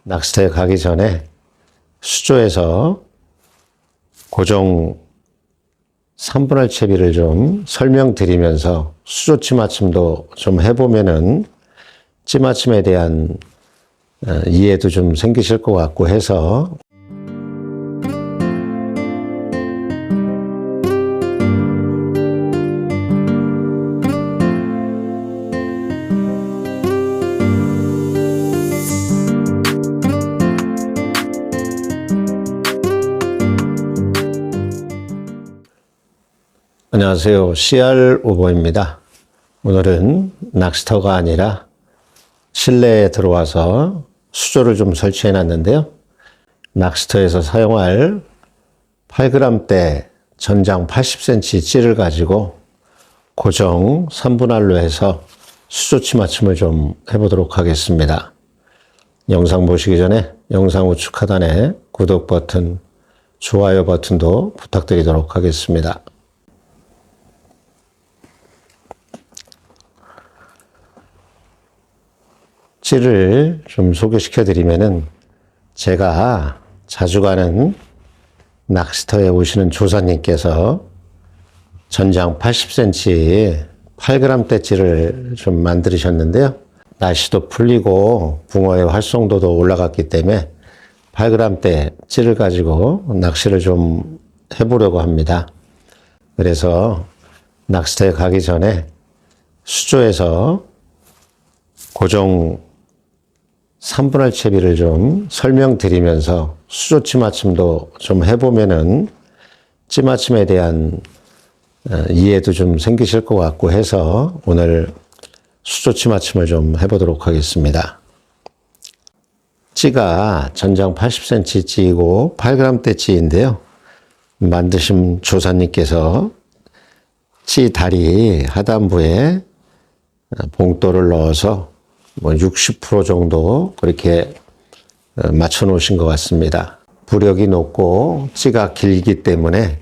낚시터에 가기 전에 수조에서 고정 3분할 채비를 좀 설명드리면서 수조 찌맞춤도 좀 해보면은 찌맞춤에 대한 이해도 좀 생기실 것 같고 해서 안녕하세요. CR 오버입니다. 오늘은 낚시터가 아니라 실내에 들어와서 수조를 좀 설치해 놨는데요. 낚시터에서 사용할 8g대 전장 80cm 찌를 가지고 고정 3분할로 해서 수조 찌맞춤을 좀 해보도록 하겠습니다. 영상 보시기 전에 영상 우측 하단에 구독 버튼, 좋아요 버튼도 부탁드리도록 하겠습니다. 찌를 좀 소개시켜 드리면은 제가 자주 가는 낚시터에 오시는 조사님께서 전장 80cm 8g대 찌를 좀 만드셨는데요. 날씨도 풀리고 붕어의 활성도도 올라갔기 때문에 8g대 찌를 가지고 낚시를 좀 해보려고 합니다. 그래서 낚시터에 가기 전에 수조에서 고정 3분할 채비를 좀 설명드리면서 수조 찌맞춤도 좀 해보면은 찌맞춤에 대한 이해도 좀 생기실 것 같고 해서 오늘 수조 찌맞춤을 좀 해보도록 하겠습니다. 찌가 전장 80cm 찌이고 8g대 찌인데요. 만드신 조사님께서 찌 다리 하단부에 봉돌을 넣어서 60% 정도 그렇게 맞춰 놓으신 것 같습니다. 부력이 높고 찌가 길기 때문에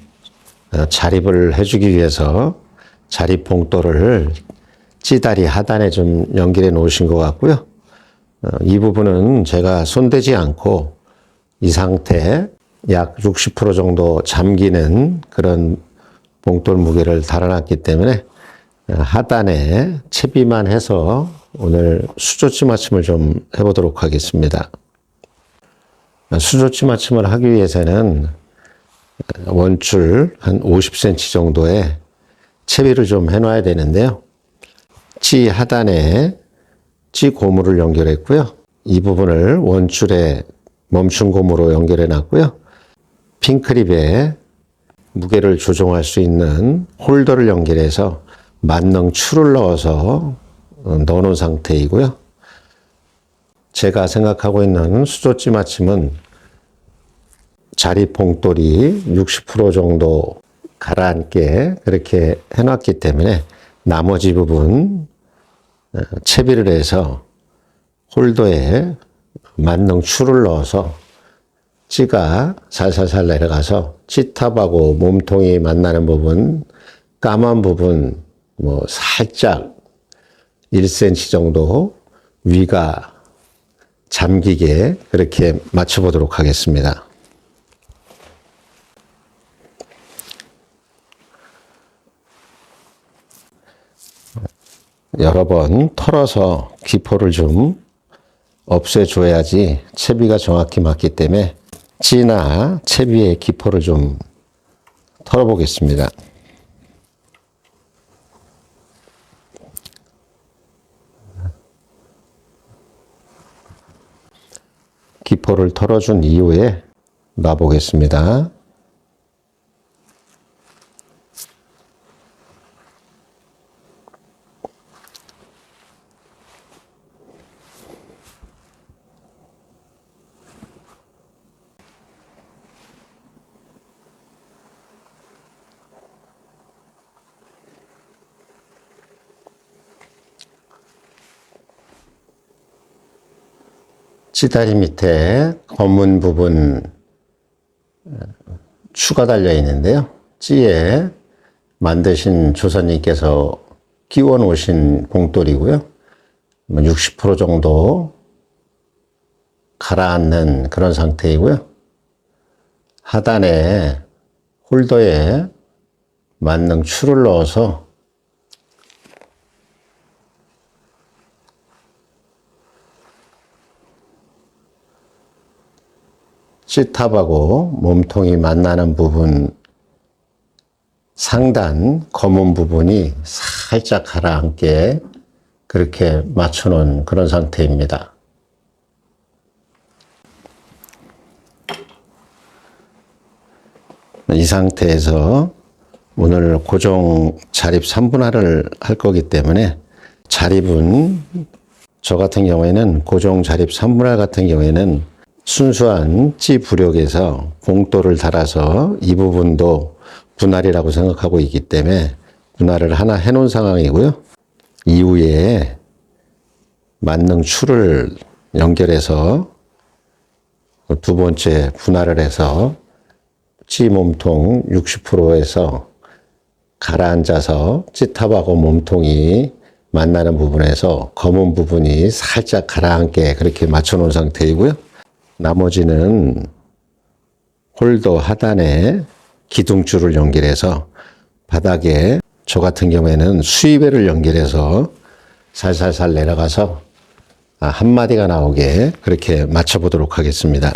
자립을 해주기 위해서 자립 봉돌을 찌다리 하단에 좀 연결해 놓으신 것 같고요. 이 부분은 제가 손대지 않고 이 상태 약 60% 정도 잠기는 그런 봉돌 무게를 달아놨기 때문에 하단에 채비만 해서 오늘 수조 찌맞춤을 좀 해보도록 하겠습니다. 수조 찌맞춤을 하기 위해서는 원줄 한 50cm 정도의 채비를 좀 해놔야 되는데요. 찌 하단에 찌 고무를 연결했고요. 이 부분을 원줄에 멈춘 고무로 연결해 놨고요. 핀크립에 무게를 조정할 수 있는 홀더를 연결해서 만능 추를 넣어서 넣어놓은 상태이고요. 제가 생각하고 있는 수조 찌맞춤은 자리 봉돌이 60% 정도 가라앉게 그렇게 해놨기 때문에 나머지 부분 채비를 해서 홀더에 만능 추를 넣어서 찌가 살살살 내려가서 찌탑하고 몸통이 만나는 부분, 까만 부분 살짝 1cm 정도 위가 잠기게 그렇게 맞춰보도록 하겠습니다. 여러 번 털어서 기포를 좀 없애줘야지 채비가 정확히 맞기 때문에 찌나 채비의 기포를 좀 털어보겠습니다. 기포를 털어준 이후에 놔보겠습니다. 찌다리 밑에 검은 부분 추가 달려 있는데요. 찌에 만드신 조사님께서 끼워 놓으신 봉돌이고요. 60% 정도 가라앉는 그런 상태이고요. 하단에 홀더에 만능 추를 넣어서 C탑하고 몸통이 만나는 부분 상단 검은 부분이 살짝 가라앉게 그렇게 맞춰놓은 그런 상태입니다. 이 상태에서 오늘 고정 자립 3분할을 할 거기 때문에 자립은 저 같은 경우에는 고정 자립 3분할 같은 경우에는 순수한 찌 부력에서 봉돌을 달아서 이 부분도 분할이라고 생각하고 있기 때문에 분할을 하나 해놓은 상황이고요. 이후에 만능 추를 연결해서 두 번째 분할을 해서 찌 몸통 60%에서 가라앉아서 찌탑하고 몸통이 만나는 부분에서 검은 부분이 살짝 가라앉게 그렇게 맞춰 놓은 상태이고요. 나머지는 홀더 하단에 기둥줄을 연결해서 바닥에 저 같은 경우에는 수입배를 연결해서 살살살 내려가서 한 마디가 나오게 그렇게 맞춰 보도록 하겠습니다.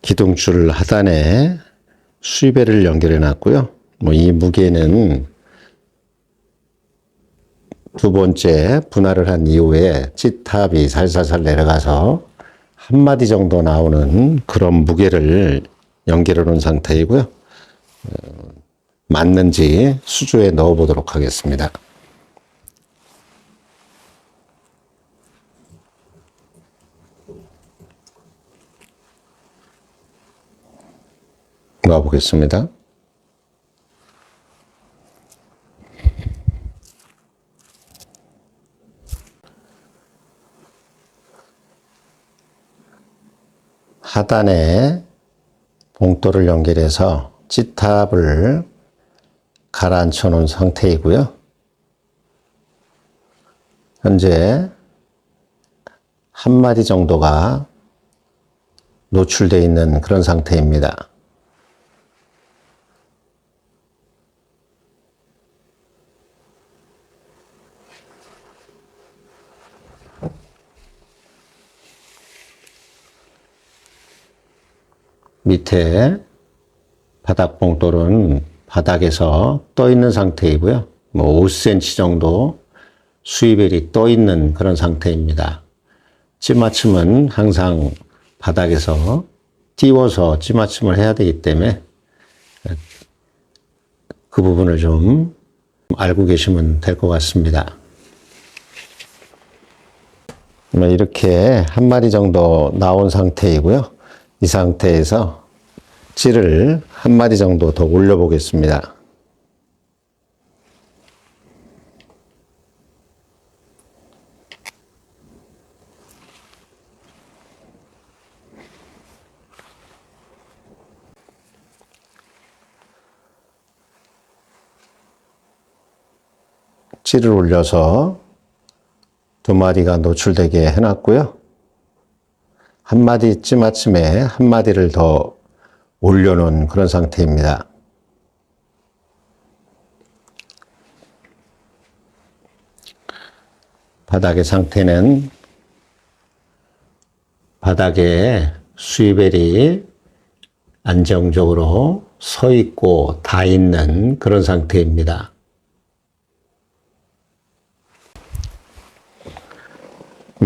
기둥줄 하단에 수입배를 연결해 놨고요. 이 무게는 두 번째 분할을 한 이후에 찌탑이 살살살 내려가서 한 마디 정도 나오는 그런 무게를 연결해 놓은 상태이고요. 맞는지 수조에 넣어 보도록 하겠습니다. 넣어 보겠습니다. 하단에 봉돌을 연결해서 찌탑을 가라앉혀 놓은 상태이고요. 현재 한 마디 정도가 노출되어 있는 그런 상태입니다. 밑에 바닥 봉돌은 바닥에서 떠 있는 상태이고요. 5cm 정도 수입벨이 떠 있는 그런 상태입니다. 찌맞춤은 항상 바닥에서 띄워서 찌맞춤을 해야 되기 때문에 그 부분을 좀 알고 계시면 될 것 같습니다. 이렇게 한 마리 정도 나온 상태이고요. 이 상태에서 찌를 한 마디 정도 더 올려 보겠습니다. 찌를 올려서 두 마디가 노출되게 해놨고요. 한 마디 찌맞춤에 한 마디를 더 올려놓은 그런 상태입니다. 바닥의 상태는 바닥에 수입벨이 안정적으로 서 있고 닿아 있는 그런 상태입니다.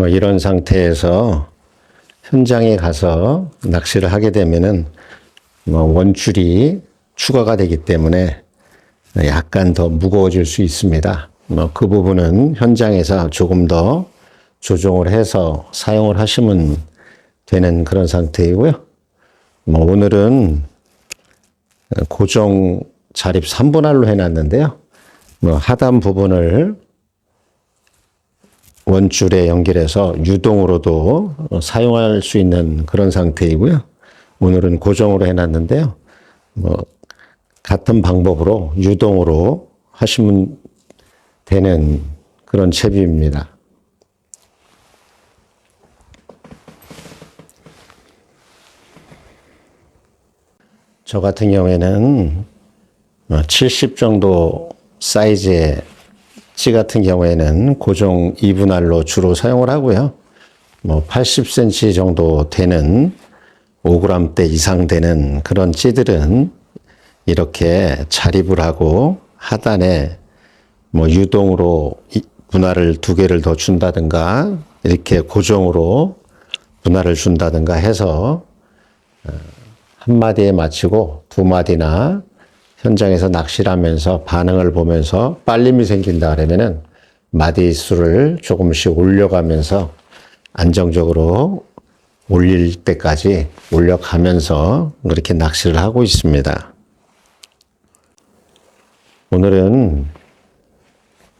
이런 상태에서 현장에 가서 낚시를 하게 되면은 원줄이 추가가 되기 때문에 약간 더 무거워질 수 있습니다. 그 부분은 현장에서 조금 더 조정을 해서 사용을 하시면 되는 그런 상태이고요. 오늘은 고정 자립 3분할로 해놨는데요. 하단 부분을 원줄에 연결해서 유동으로도 사용할 수 있는 그런 상태이고요. 오늘은 고정으로 해놨는데요. 같은 방법으로 유동으로 하시면 되는 그런 채비입니다. 저 같은 경우에는 70 정도 사이즈의 찌 같은 경우에는 고정 2분할로 주로 사용을 하고요. 80cm 정도 되는 5g대 이상 되는 그런 찌들은 이렇게 자립을 하고 하단에 유동으로 분할을 2개를 더 준다든가 이렇게 고정으로 분할을 준다든가 해서 한 마디에 마치고 2마디나 현장에서 낚시를 하면서 반응을 보면서 빨림이 생긴다 그러면은 마디 수를 조금씩 올려가면서 안정적으로 올릴 때까지 올려가면서 그렇게 낚시를 하고 있습니다. 오늘은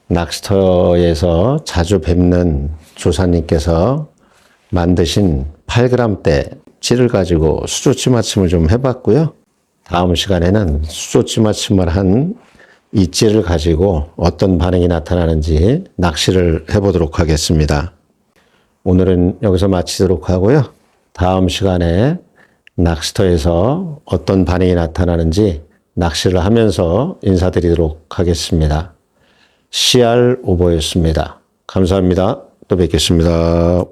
낚시터에서 자주 뵙는 조사님께서 만드신 8g대 찌를 가지고 수조치 맞춤을 좀 해봤고요. 다음 시간에는 수조치 맞춤을 한 이 찌를 가지고 어떤 반응이 나타나는지 낚시를 해보도록 하겠습니다. 오늘은 여기서 마치도록 하고요. 다음 시간에 낚시터에서 어떤 반응이 나타나는지 낚시를 하면서 인사드리도록 하겠습니다. CR 오버였습니다. 감사합니다. 또 뵙겠습니다.